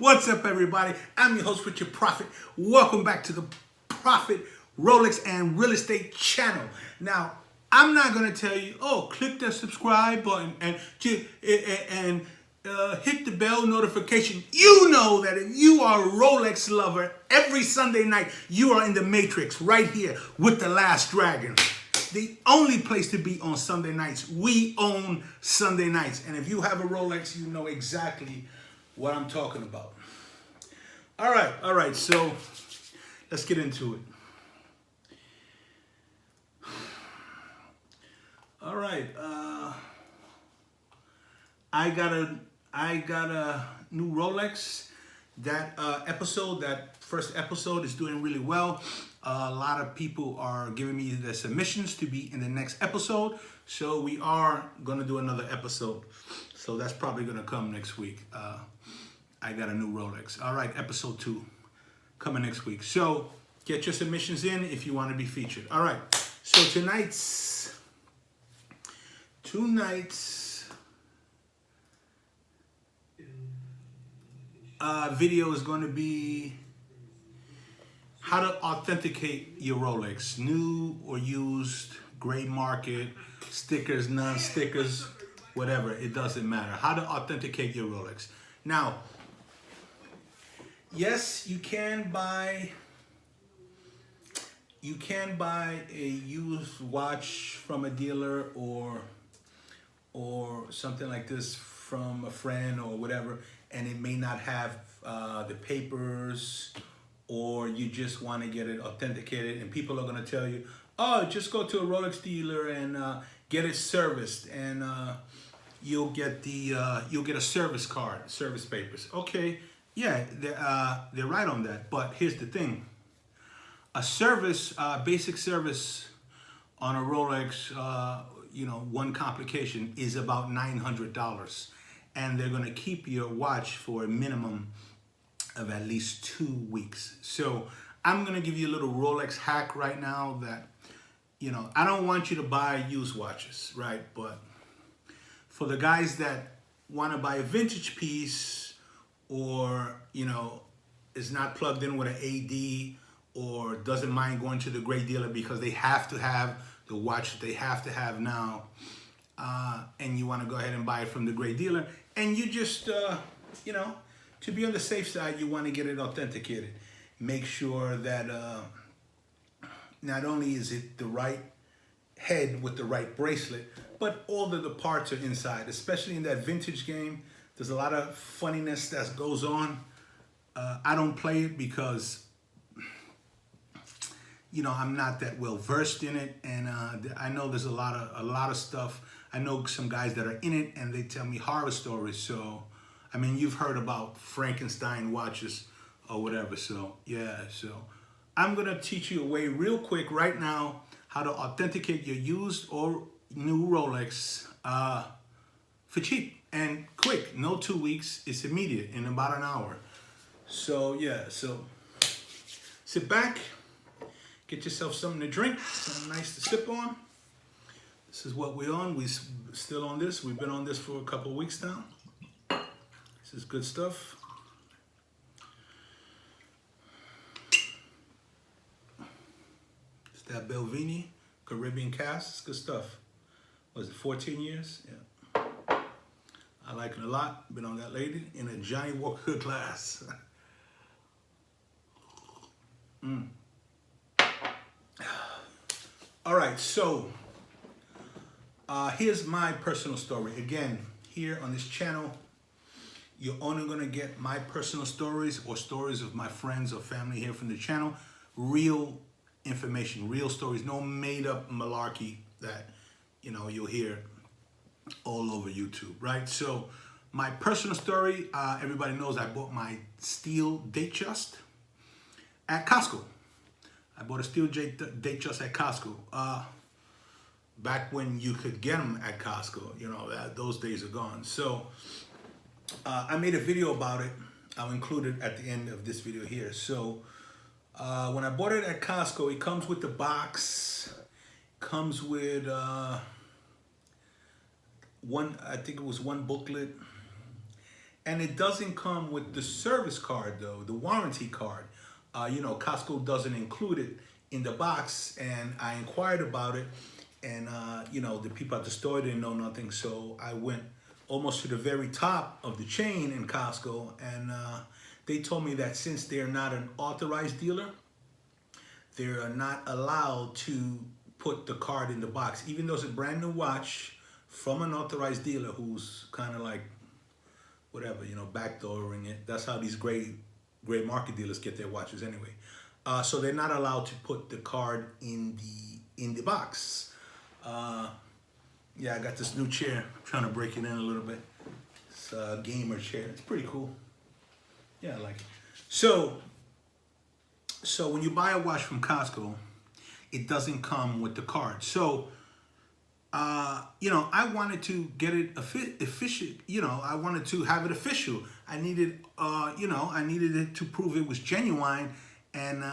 What's up, everybody? I'm your host, Richard Prophet. Welcome back to the Prophet Rolex and Real Estate channel. Now, I'm not going to tell you, oh, click that subscribe button and hit the bell notification. You know that if you are a Rolex lover, every Sunday night, you are in the Matrix right here with the Last Dragon. The only place to be on Sunday nights. We own Sunday nights. And if you have a Rolex, you know exactly what I'm talking about. All right, so let's get into it. All right, I got a new Rolex. That first episode is doing really well. A lot of people are giving me their submissions to be in the next episode. So we are gonna do another episode. So that's probably gonna come next week. I got a new Rolex. All right, episode 2 coming next week. So get your submissions in if you want to be featured. All right, so tonight's video is going to be how to authenticate your Rolex, new or used, gray market, stickers, non-stickers, whatever, it doesn't matter. How to authenticate your Rolex. Now, yes, you can buy a used watch from a dealer or something like this from a friend or whatever, and it may not have the papers, or you just want to get it authenticated, and people are going to tell you, oh, just go to a Rolex dealer and get it serviced, and you'll get a service card, service papers. Okay, yeah, they're right on that, but here's the thing. A service, basic service on a Rolex, one complication is about $900, and they're going to keep your watch for a minimum of at least 2 weeks. So I'm going to give you a little Rolex hack right now that, I don't want you to buy used watches, right? But for the guys that want to buy a vintage piece, or, is not plugged in with an AD, or doesn't mind going to the gray dealer because they have to have the watch that they have to have now, and you want to go ahead and buy it from the gray dealer, and you just, to be on the safe side, you want to get it authenticated. Make sure that not only is it the right head with the right bracelet, but all of the parts are inside, especially in that vintage game. There's a lot of funniness that goes on. I don't play it because I'm not that well versed in it, and I know there's a lot of stuff. I know some guys that are in it, and they tell me horror stories. So, I mean, you've heard about Frankenstein watches or whatever. So, yeah. So, I'm gonna teach you a way real quick right now how to authenticate your used or new Rolex for cheap and quick. No 2 weeks. It's immediate in about an hour. So, yeah. So, sit back. Get yourself something to drink, something nice to sip on. This is what we're on. We're still on this. We've been on this for a couple of weeks now. This is good stuff. It's that Belvini Caribbean cast. It's good stuff. Was it 14 years? Yeah. I like it a lot. Been on that lady in a Johnny Walker glass. All right, so here's my personal story. Again, here on this channel, you're only going to get my personal stories or stories of my friends or family here from the channel. Real information, real stories, no made-up malarkey that, you'll hear all over YouTube, right? So my personal story, everybody knows I bought my steel Datejust at Costco. I bought a steel Datejust at Costco. Back when you could get them at Costco, those days are gone. So I made a video about it. I'll include it at the end of this video here. So when I bought it at Costco, it comes with the box, comes with I think it was one booklet, And it doesn't come with the service card though, the warranty card. You know, Costco doesn't include it in the box, and I inquired about it, and you know, the people at the store didn't know nothing, so I went almost to the very top of the chain in Costco, and they told me that since they're not an authorized dealer, they're not allowed to put the card in the box, even though it's a brand new watch from an authorized dealer who's kind of like, whatever, you know, backdooring it. That's how these gray market dealers get their watches anyway. So they're not allowed to put the card in the box. Yeah, I got this new chair. I'm trying to break it in a little bit. It's a gamer chair. It's pretty cool. Yeah, I like it. So when you buy a watch from Costco, it doesn't come with the card. So, you know, I wanted to get it official. You know, I wanted to have it official. I needed, you know, I needed it to prove it was genuine. And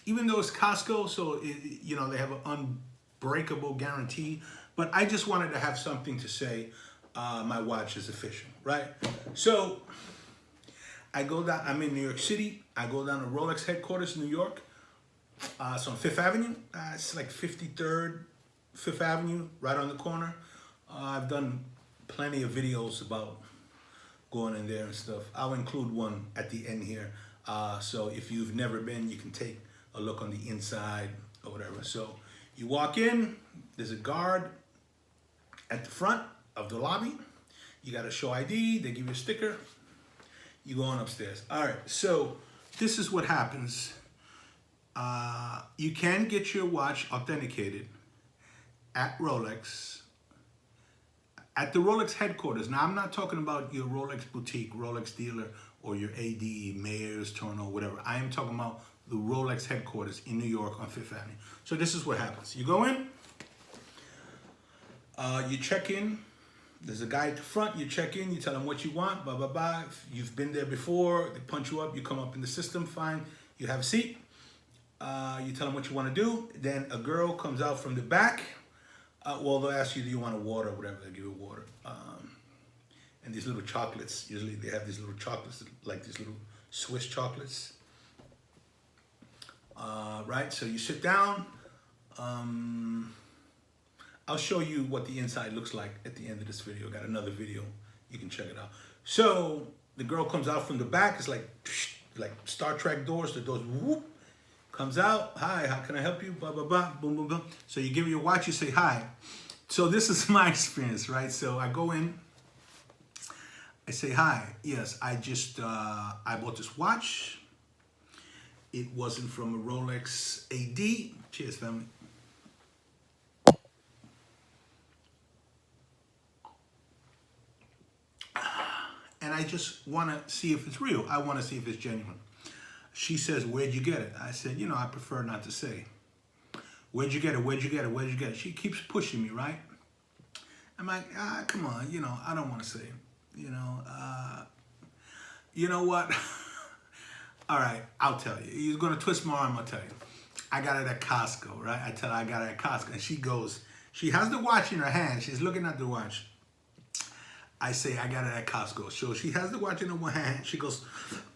even though it's Costco, so it, you know, they have an unbreakable guarantee. But I just wanted to have something to say my watch is official, right? So I go down. I'm in New York City. I go down to Rolex headquarters in New York. It's on Fifth Avenue. It's like 53rd, Fifth Avenue, right on the corner. I've done plenty of videos about going in there and stuff. I'll include one at the end here. So if you've never been, you can take a look on the inside or whatever. So you walk in, there's a guard at the front of the lobby. You got to show ID. They give you a sticker. You go on upstairs. All right. So this is what happens. You can get your watch authenticated at Rolex, at the Rolex headquarters. Now, I'm not talking about your Rolex boutique, Rolex dealer, or your AD, Mayors, Tourneau, whatever. I am talking about the Rolex headquarters in New York on Fifth Avenue. So this is what happens. You go in, you check in. There's a guy at the front. You check in, you tell him what you want, blah, blah, blah. If you've been there before, they punch you up, you come up in the system, fine. You have a seat. You tell them what you want to do. Then a girl comes out from the back. Well, they'll ask you, do you want a water or whatever. They'll give you water. And these little chocolates, usually they have these little chocolates, like these little Swiss chocolates. Right, so you sit down. I'll show you what the inside looks like at the end of this video. Got another video. You can check it out. So the girl comes out from the back. It's like Star Trek doors. The doors, whoop. Comes out, hi, how can I help you? Blah, blah, blah, boom, boom, boom. So you give her your watch, you say hi. So this is my experience, right? So I go in, I say, hi, yes, I just, I bought this watch. It wasn't from a Rolex AD. Cheers, family. And I just want to see if it's real. I want to see if it's genuine. She says, where'd you get it? I said, you know, I prefer not to say. Where'd you get it? Where'd you get it? Where'd you get it? She keeps pushing me, right? I'm like, come on, you know, I don't want to say. You know what? All right, I'll tell you. You're going to twist my arm, I'll tell you. I got it at Costco, right? I tell her I got it at Costco. And she goes, she has the watch in her hand. She's looking at the watch. I say, I got it at Costco. So she has the watch in her one hand. She goes,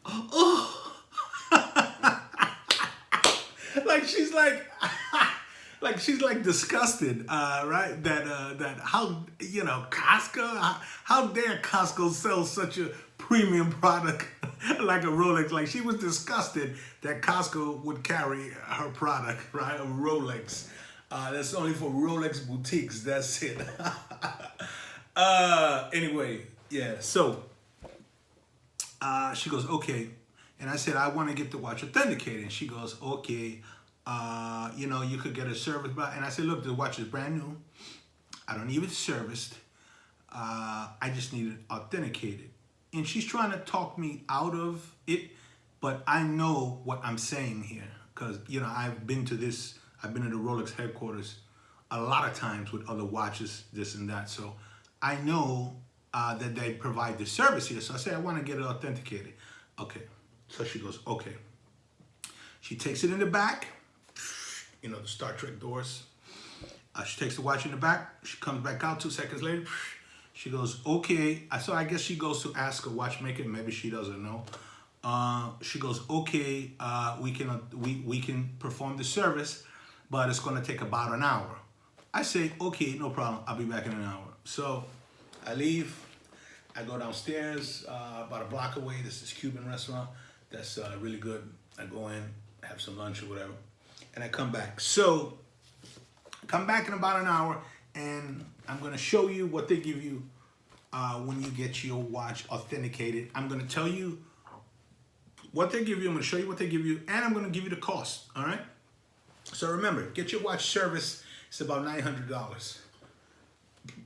oh. she's like disgusted, right? That how, you know, Costco, how dare Costco sell such a premium product like a Rolex? Like, she was disgusted that Costco would carry her product, right? A Rolex. That's only for Rolex boutiques. That's it. Anyway, yeah. So she goes, okay. And I said, I want to get the watch authenticated. And she goes, okay, you know, you could get a service. And I said, look, the watch is brand new. I don't need it serviced. I just need it authenticated. And she's trying to talk me out of it, but I know what I'm saying here. Because, you know, I've been to the Rolex headquarters a lot of times with other watches, this and that. So I know that they provide the service here. So I say, I want to get it authenticated. Okay. So she goes, okay. She takes it in the back, you know, the Star Trek doors. She takes the watch in the back. She comes back out 2 seconds later. She goes, okay. So I guess she goes to ask a watchmaker. Maybe she doesn't know. She goes, okay, we can perform the service, but it's gonna take about an hour. I say, okay, no problem. I'll be back in an hour. So I leave. I go downstairs, about a block away. This is Cuban restaurant. That's really good. I go in, have some lunch or whatever, and I come back. So I come back in about an hour, and I'm gonna show you what they give you when you get your watch authenticated. I'm gonna tell you what they give you. I'm gonna show you what they give you, and I'm gonna give you the cost. All right. So remember, get your watch service. It's about $900.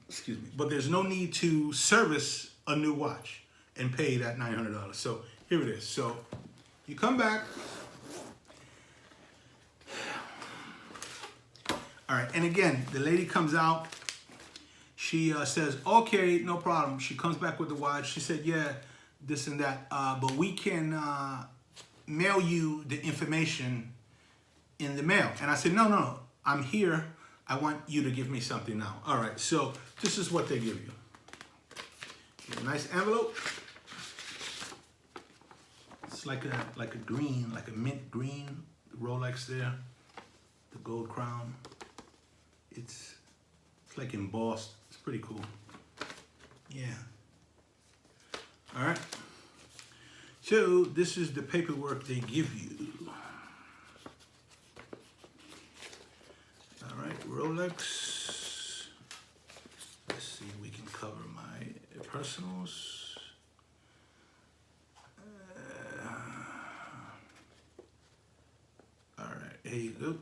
Excuse me. But there's no need to service a new watch and pay that $900. So here it is. So you come back. All right. And again, the lady comes out. She says, okay, no problem. She comes back with the watch. She said, yeah, this and that. But we can mail you the information in the mail. And I said, no, I'm here. I want you to give me something now. All right, so this is what they give you. A nice envelope. It's like a green, like a mint green Rolex there. The gold crown. It's like embossed. It's pretty cool. Yeah. All right. So this is the paperwork they give you. All right, Rolex. Let's see if we can cover my personals. All right, here you go.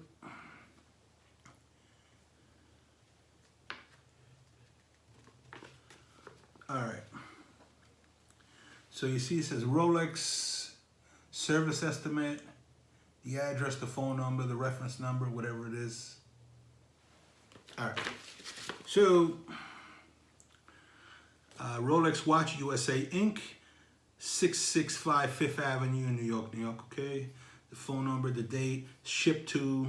All right. So you see it says Rolex, service estimate, the address, the phone number, the reference number, whatever it is. All right. So Rolex Watch USA Inc., 665 Fifth Avenue in New York, New York, okay? The phone number, the date, shipped to,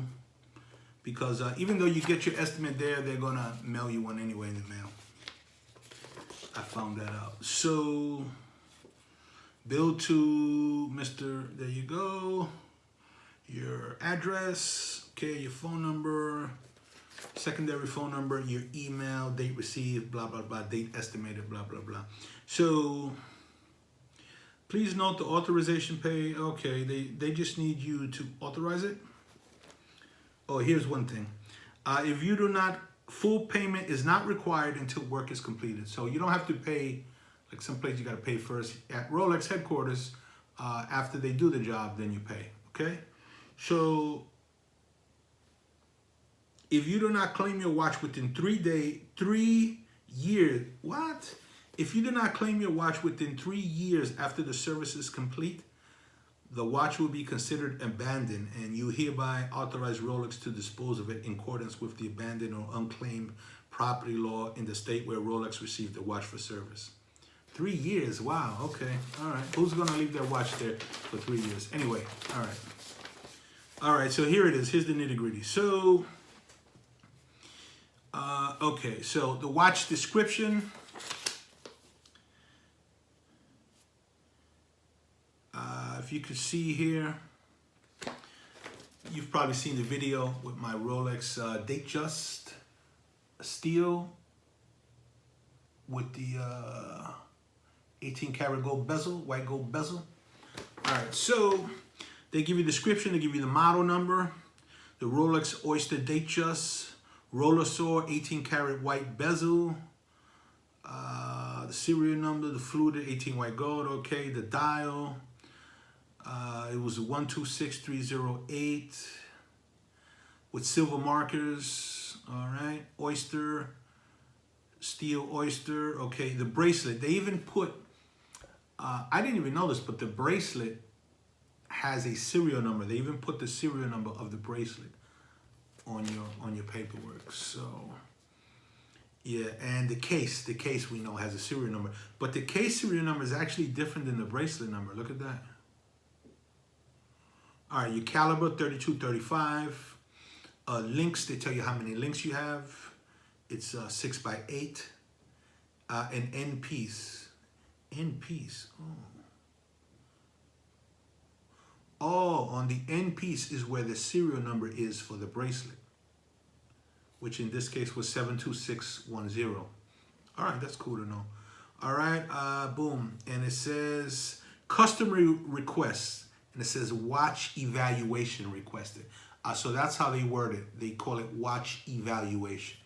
because even though you get your estimate there, they're gonna mail you one anyway in the mail. I found that out. So, bill to Mr., there you go. Your address, okay, your phone number, secondary phone number, your email, date received, blah, blah, blah, date estimated, blah, blah, blah. So, please note the authorization pay. Okay, they just need you to authorize it. Oh, here's one thing. If you do not, full payment is not required until work is completed. So you don't have to pay, like some place you got to pay first. At Rolex headquarters, after they do the job, then you pay, okay? So if you do not claim your watch within 3 years, what? If you do not claim your watch within 3 years after the service is complete, the watch will be considered abandoned, and you hereby authorize Rolex to dispose of it in accordance with the abandoned or unclaimed property law in the state where Rolex received the watch for service. 3 years, wow, okay, all right. Who's gonna leave their watch there for 3 years? Anyway, all right. All right, so here it is, here's the nitty gritty. So, okay, so the watch description. If you could see here, you've probably seen the video with my Rolex Datejust steel with the 18 karat gold bezel, white gold bezel. All right, so they give you a description, they give you the model number, the Rolex Oyster Datejust, roller saw, 18 karat white bezel, the serial number, the fluted 18 white gold, okay, the dial. It was 126308 with silver markers. All right, oyster, steel oyster. Okay, the bracelet. They even put. I didn't even know this, but the bracelet has a serial number. They even put the serial number of the bracelet on your paperwork. So yeah, and the case we know has a serial number, but the case serial number is actually different than the bracelet number. Look at that. All right, your caliber, 32-35. Links, they tell you how many links you have. It's 6x8. an end piece. End piece. Oh, on the end piece is where the serial number is for the bracelet, which in this case was 72610. All right, that's cool to know. All right, boom. And it says customer requests, and it says watch evaluation requested. So that's how they word it. They call it watch evaluation.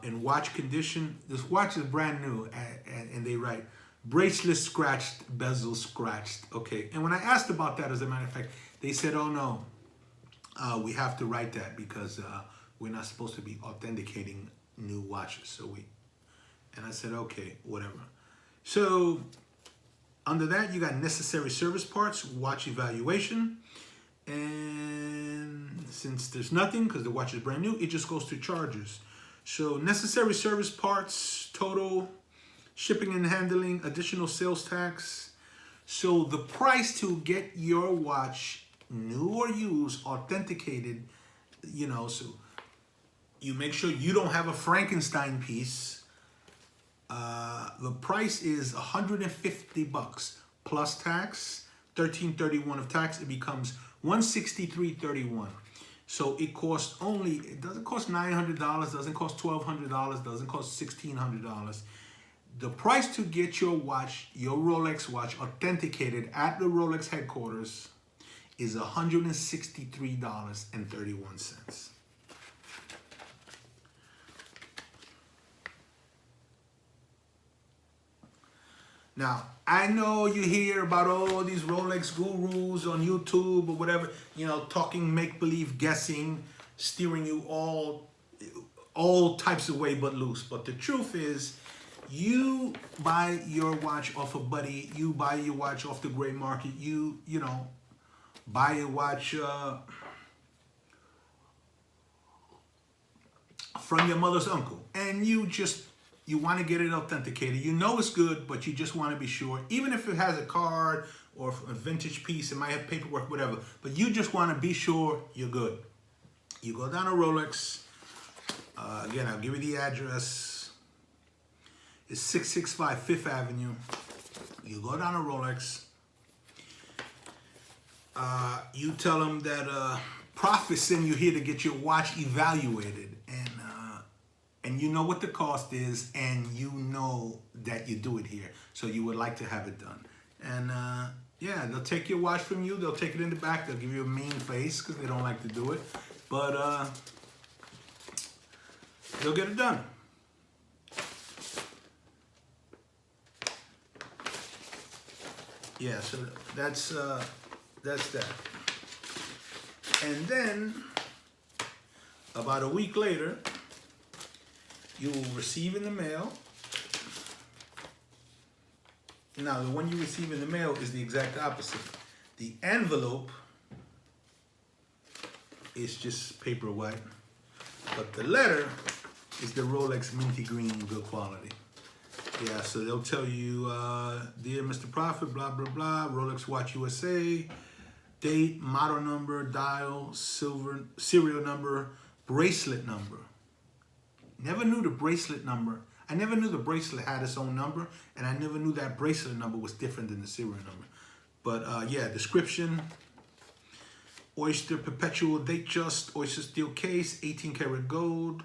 In watch condition, this watch is brand new, and they write bracelet scratched, bezel scratched. Okay, and when I asked about that, as a matter of fact, they said, oh no, we have to write that because we're not supposed to be authenticating new watches. And I said, okay, whatever. So under that, you got necessary service parts, watch evaluation. And since there's nothing, because the watch is brand new, it just goes to charges. So necessary service parts, total, shipping and handling, additional sales tax. So the price to get your watch, new or used, authenticated, you know, so you make sure you don't have a Frankenstein piece. The price is $150 plus tax, $13.31 of tax. It becomes $163.31. So it costs only, it doesn't cost $900, doesn't cost $1,200, doesn't cost $1,600. The price to get your watch, your Rolex watch, authenticated at the Rolex headquarters is $163.31. Now, I know you hear about all these Rolex gurus on YouTube or whatever, you know, talking make-believe, guessing, steering you all types of way but loose. But the truth is, you buy your watch off a buddy, you buy your watch off the gray market, you know, buy a watch from your mother's uncle, and you want to get it authenticated. You know it's good, but you just want to be sure. Even if it has a card or a vintage piece, it might have paperwork, whatever. But you just want to be sure you're good. You go down to Rolex. Again, I'll give you the address. It's 665 Fifth Avenue. You go down to Rolex. You tell them that Prof sent you here to get your watch evaluated. And you know what the cost is, and you know that you do it here. So you would like to have it done. And yeah, they'll take your watch from you. They'll take it in the back. They'll give you a mean face because they don't like to do it. But they'll get it done. Yeah, so that's that. And then about a week later, you will receive in the mail. Now, the one you receive in the mail is the exact opposite. The envelope is just paper white, but the letter is the Rolex minty green, good quality. Yeah, so they'll tell you, dear Mr. Prophet, blah, blah, blah, Rolex Watch USA, date, model number, dial, silver, serial number, bracelet number. Never knew the bracelet number. I never knew the bracelet had its own number, and I never knew that bracelet number was different than the serial number. But yeah, description, Oyster perpetual date just, Oyster steel case, 18 karat gold,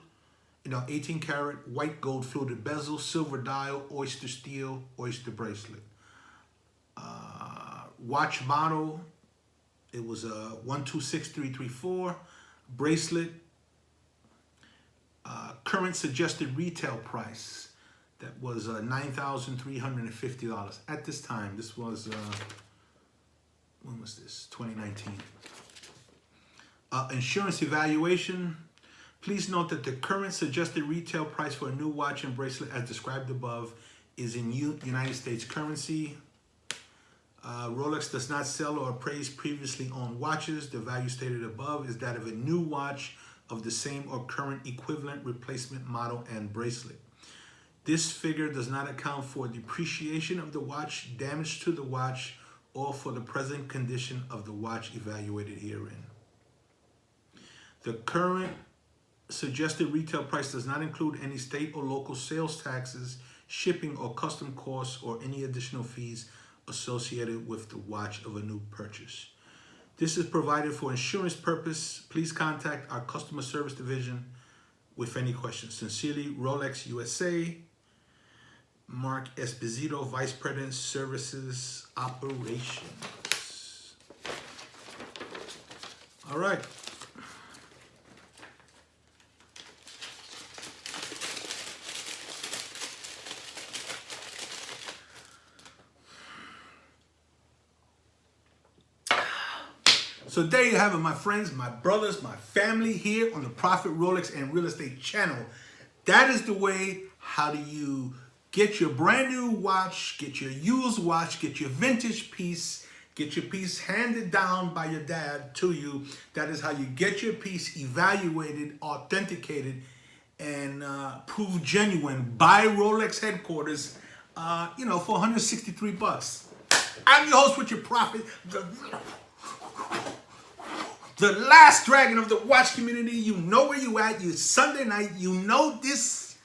18 karat white gold fluted bezel, silver dial, Oyster steel, Oyster bracelet. Watch model, it was a 126334, bracelet, current suggested retail price, that was $9,350 at this time. This was when was this? 2019. Insurance evaluation. Please note that the current suggested retail price for a new watch and bracelet, as described above, is in United States currency. Rolex does not sell or appraise previously owned watches. The value stated above is that of a new watch of the same or current equivalent replacement model and bracelet. This figure does not account for depreciation of the watch, damage to the watch, or for the present condition of the watch evaluated herein. The current suggested retail price does not include any state or local sales taxes, shipping or custom costs, or any additional fees associated with the watch of a new purchase. This is provided for insurance purpose. Please contact our customer service division with any questions. Sincerely, Rolex USA. Mark Esposito, Vice President, Services Operations. All right. So there you have it, my friends, my brothers, my family here on the Profit Rolex and Real Estate channel. That is the way. How do you get your brand new watch, get your used watch, get your vintage piece, get your piece handed down by your dad to you. That is how you get your piece evaluated, authenticated, and proved genuine by Rolex headquarters, for 163 bucks. I'm your host with your Profit, the last dragon of the watch community. You know where you at. You Sunday night. You know this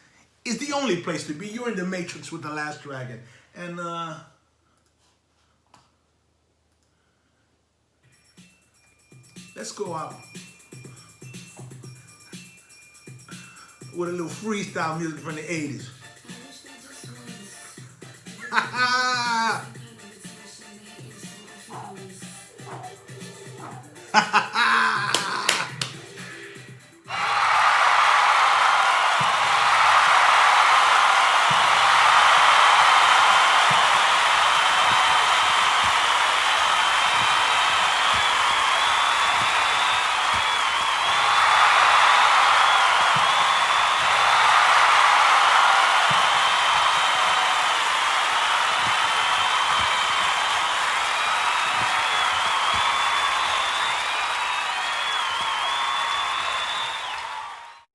is the only place to be. You're in the Matrix with the last dragon. And let's go out with a little freestyle music from the 80s. Ha ha! Ha ha ha!